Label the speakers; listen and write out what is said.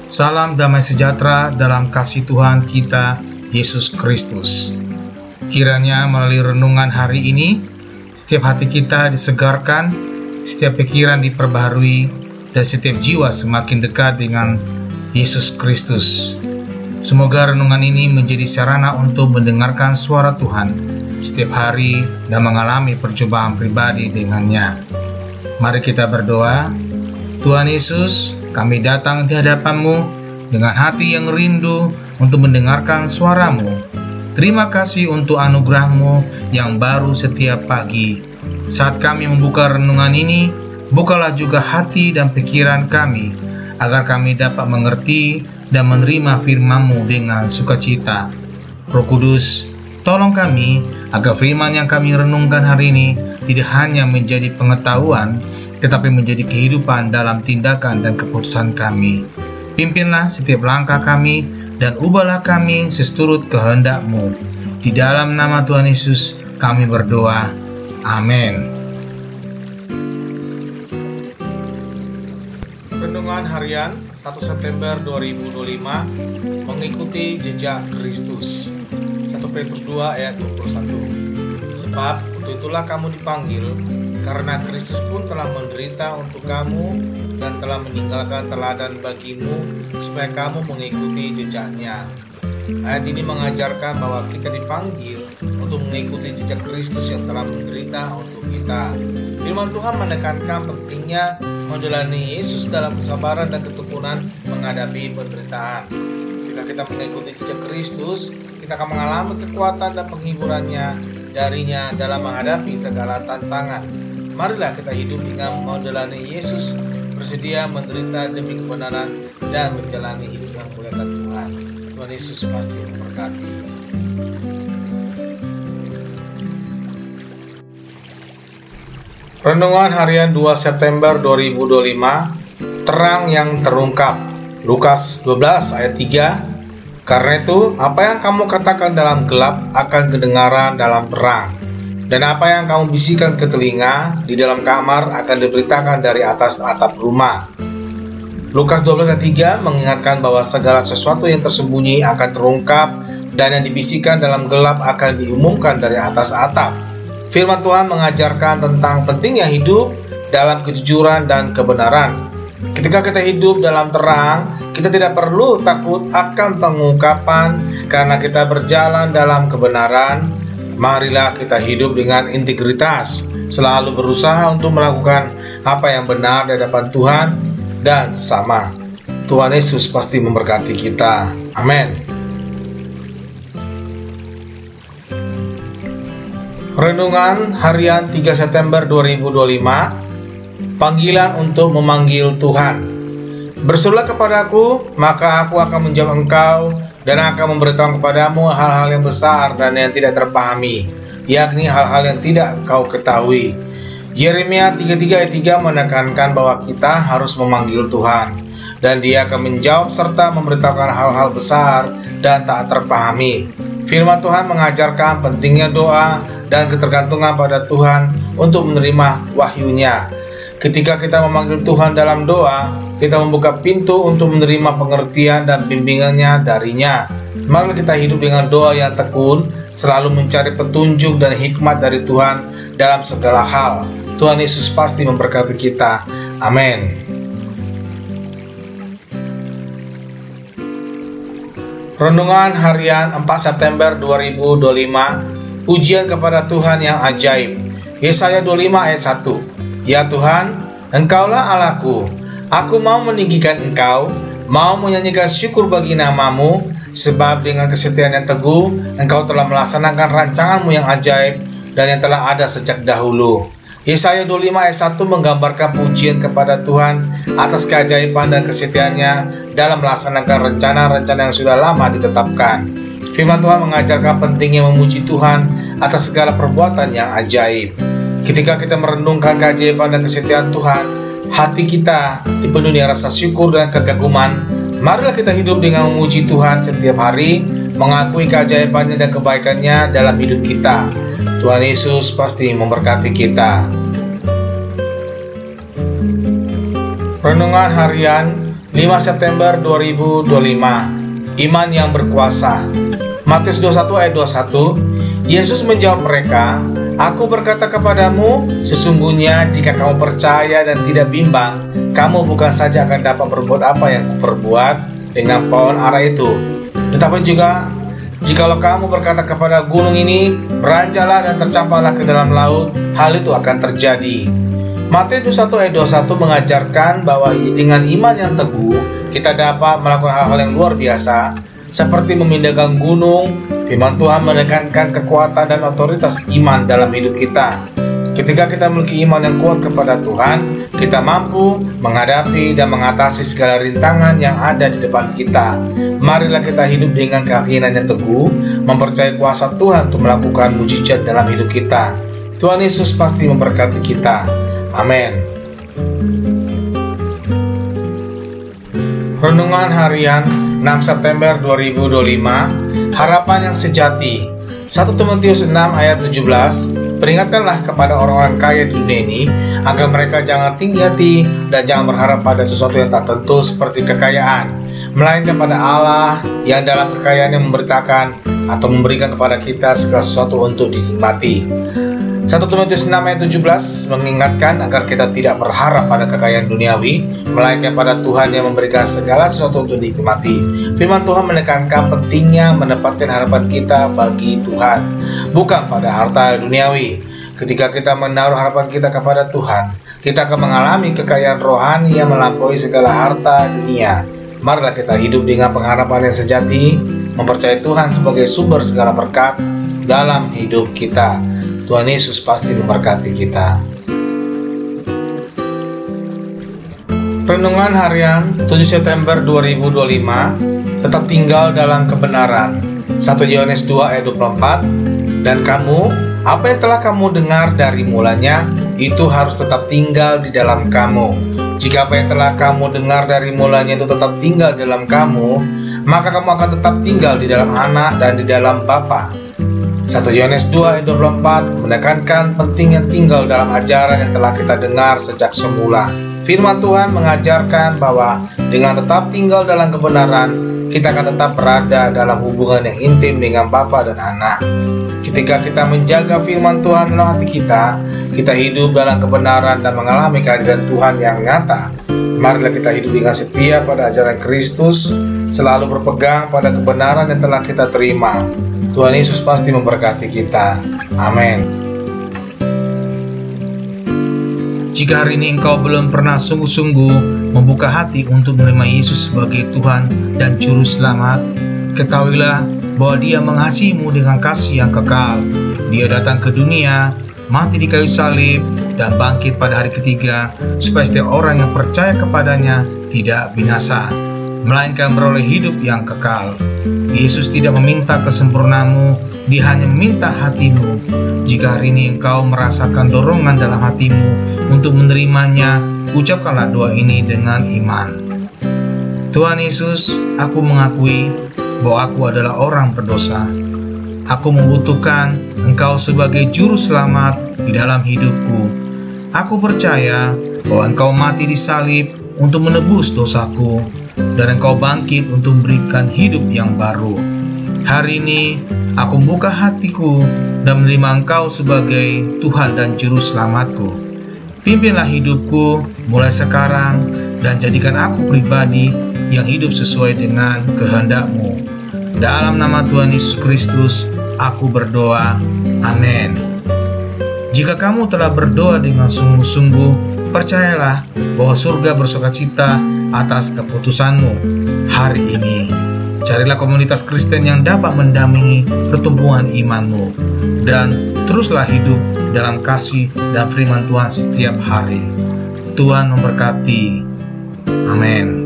Speaker 1: Salam damai sejahtera dalam kasih Tuhan kita, Yesus Kristus. Kiranya melalui renungan hari ini, setiap hati kita disegarkan, setiap pikiran diperbaharui, dan setiap jiwa semakin dekat dengan Yesus Kristus. Semoga renungan ini menjadi sarana untuk mendengarkan suara Tuhan setiap hari dan mengalami percobaan pribadi dengannya. Mari kita berdoa. Tuhan Yesus, kami datang di hadapan-Mu dengan hati yang rindu untuk mendengarkan suara-Mu. Terima kasih untuk anugerah-Mu yang baru setiap pagi. Saat kami membuka renungan ini, bukalah juga hati dan pikiran kami, agar kami dapat mengerti dan menerima firman-Mu dengan sukacita. Roh Kudus, tolong kami agar firman yang kami renungkan hari ini tidak hanya menjadi pengetahuan, tetapi menjadi kehidupan dalam tindakan dan keputusan kami. Pimpinlah setiap langkah kami dan ubahlah kami seturut kehendak-Mu. Di dalam nama Tuhan Yesus kami berdoa. Amin. Renungan harian 1 September 2025 mengikuti jejak Kristus. 1 Petrus 2 ayat 21. Sebab untuk itulah kamu dipanggil, karena Kristus pun telah menderita untuk kamu dan telah meninggalkan teladan bagimu, supaya kamu mengikuti jejaknya. Ayat ini mengajarkan bahwa kita dipanggil untuk mengikuti jejak Kristus yang telah menderita untuk kita. Firman Tuhan menekankan pentingnya menjalani Yesus dalam kesabaran dan ketekunan menghadapi penderitaan. Jika kita mengikuti jejak Kristus, kita akan mengalami kekuatan dan penghiburannya darinya dalam menghadapi segala tantangan. Marilah kita hidup dengan menjalani Yesus, bersedia menderita demi kebenaran dan menjalani hidup yang muliakan Tuhan. Tuhan Yesus pasti memberkati. Renungan harian 2 September 2025, terang yang terungkap. Lukas 12 ayat 3. Karena itu, apa yang kamu katakan dalam gelap akan kedengaran dalam terang. Dan apa yang kamu bisikan ke telinga di dalam kamar akan diberitakan dari atas atap rumah. Lukas 12 ayat 3 mengingatkan bahwa segala sesuatu yang tersembunyi akan terungkap, dan yang dibisikkan dalam gelap akan diumumkan dari atas atap. Firman Tuhan mengajarkan tentang pentingnya hidup dalam kejujuran dan kebenaran. Ketika kita hidup dalam terang, kita tidak perlu takut akan pengungkapan karena kita berjalan dalam kebenaran. Marilah kita hidup dengan integritas, selalu berusaha untuk melakukan apa yang benar di hadapan Tuhan dan sesama. Tuhan Yesus pasti memberkati kita. Amin. Renungan harian 3 September 2025, panggilan untuk memanggil Tuhan. Berserulah kepadaku, maka aku akan menjawab engkau dan akan memberitahu kepadamu hal-hal yang besar dan yang tidak terpahami, yakni hal-hal yang tidak kau ketahui. Yeremia 33 ayat 3 menekankan bahwa kita harus memanggil Tuhan, dan Dia akan menjawab serta memberitahukan hal-hal besar dan tak terpahami. Firman Tuhan mengajarkan pentingnya doa dan ketergantungan pada Tuhan untuk menerima wahyu-Nya. Ketika kita memanggil Tuhan dalam doa, kita membuka pintu untuk menerima pengertian dan bimbingannya darinya. Mari kita hidup dengan doa yang tekun, selalu mencari petunjuk dan hikmat dari Tuhan dalam segala hal. Tuhan Yesus pasti memberkati kita. Amin. Renungan harian 4 September 2025, pujian kepada Tuhan yang ajaib. Yesaya 25 ayat 1. Ya Tuhan, Engkaulah Allahku. Aku mau meninggikan Engkau, mau menyanyikan syukur bagi nama-Mu, sebab dengan kesetiaan yang teguh, Engkau telah melaksanakan rancangan-Mu yang ajaib dan yang telah ada sejak dahulu. Yesaya 25 ayat 1 menggambarkan pujian kepada Tuhan atas keajaiban dan kesetiaannya dalam melaksanakan rencana-rencana yang sudah lama ditetapkan. Firman Tuhan mengajarkan pentingnya memuji Tuhan atas segala perbuatan yang ajaib. Ketika kita merenungkan keajaiban dan kesetiaan Tuhan, hati kita dipenuhi dengan rasa syukur dan kekaguman. Marilah kita hidup dengan memuji Tuhan setiap hari, mengakui keajaibannya dan kebaikannya dalam hidup kita. Tuhan Yesus pasti memberkati kita. Renungan harian 5 September 2025. Iman yang berkuasa. Matius 21 ayat 21. Yesus menjawab mereka, "Aku berkata kepadamu, sesungguhnya jika kamu percaya dan tidak bimbang, kamu bukan saja akan dapat berbuat apa yang kuperbuat dengan pohon ara itu, tetapi juga jikalau kamu berkata kepada gunung ini, beranjaklah dan tercampaklah ke dalam laut, hal itu akan terjadi." Matius 21 ayat 21 mengajarkan bahwa dengan iman yang teguh, kita dapat melakukan hal-hal yang luar biasa, seperti memindahkan gunung. Firman Tuhan menekankan kekuatan dan otoritas iman dalam hidup kita. Ketika kita memiliki iman yang kuat kepada Tuhan, kita mampu menghadapi dan mengatasi segala rintangan yang ada di depan kita. Marilah kita hidup dengan keyakinan yang teguh, mempercayai kuasa Tuhan untuk melakukan mujizat dalam hidup kita. Tuhan Yesus pasti memberkati kita. Amin. Renungan Harian 6 September 2025. Harapan yang sejati. 1 Timotius 6 ayat 17. Peringatkanlah kepada orang-orang kaya di dunia ini agar mereka jangan tinggi hati dan jangan berharap pada sesuatu yang tak tentu seperti kekayaan, melainkan pada Allah yang dalam kekayaannya memberitakan atau memberikan kepada kita segala sesuatu untuk dinikmati. 1 Timotius 6 ayat 17 mengingatkan agar kita tidak berharap pada kekayaan duniawi, melainkan pada Tuhan yang memberikan segala sesuatu untuk dinikmati. Firman Tuhan menekankan pentingnya menempatkan harapan kita bagi Tuhan, bukan pada harta duniawi. Ketika kita menaruh harapan kita kepada Tuhan, kita akan mengalami kekayaan rohani yang melampaui segala harta dunia. Marilah kita hidup dengan pengharapan yang sejati, mempercayai Tuhan sebagai sumber segala berkat dalam hidup kita. Tuhan Yesus pasti memberkati kita. Renungan Harian 7 September 2025. Tetap tinggal dalam kebenaran. 1 Yohanes 2 ayat 24. Dan kamu, apa yang telah kamu dengar dari mulanya, itu harus tetap tinggal di dalam kamu. Jika apa yang telah kamu dengar dari mulanya itu tetap tinggal di dalam kamu, maka kamu akan tetap tinggal di dalam Anak dan di dalam Bapa. 1 Yohanes 2 ayat 24 menekankan pentingnya tinggal dalam ajaran yang telah kita dengar sejak semula. Firman Tuhan mengajarkan bahwa dengan tetap tinggal dalam kebenaran, kita akan tetap berada dalam hubungan yang intim dengan Bapa dan Anak. Ketika kita menjaga firman Tuhan dalam hati kita, kita hidup dalam kebenaran dan mengalami kehadiran Tuhan yang nyata. Marilah kita hidup dengan setia pada ajaran Kristus, selalu berpegang pada kebenaran yang telah kita terima. Tuhan Yesus pasti memberkati kita. Amin. Jika hari ini engkau belum pernah sungguh-sungguh membuka hati untuk menerima Yesus sebagai Tuhan dan Juru Selamat, ketahuilah bahwa Dia mengasihimu dengan kasih yang kekal. Dia datang ke dunia, mati di kayu salib, dan bangkit pada hari ketiga, supaya setiap orang yang percaya kepadanya tidak binasa, melainkan beroleh hidup yang kekal. Yesus tidak meminta kesempurnaanmu, Dia hanya meminta hatimu. Jika hari ini engkau merasakan dorongan dalam hatimu untuk menerimanya, ucapkanlah doa ini dengan iman. Tuhan Yesus, aku mengakui bahwa aku adalah orang berdosa. Aku membutuhkan Engkau sebagai Juru Selamat di dalam hidupku. Aku percaya bahwa Engkau mati di salib untuk menebus dosaku, dan Engkau bangkit untuk memberikan hidup yang baru. Hari ini aku membuka hatiku dan menerima Engkau sebagai Tuhan dan Juru Selamatku. Pimpinlah hidupku mulai sekarang dan jadikan aku pribadi yang hidup sesuai dengan kehendak-Mu. Dalam nama Tuhan Yesus Kristus, aku berdoa. Amin. Jika kamu telah berdoa dengan sungguh-sungguh, percayalah bahwa surga bersukacita atas keputusanmu hari ini. Carilah komunitas Kristen yang dapat mendampingi pertumbuhan imanmu, dan teruslah hidup dalam kasih dan firman Tuhan setiap hari. Tuhan memberkati. Amin.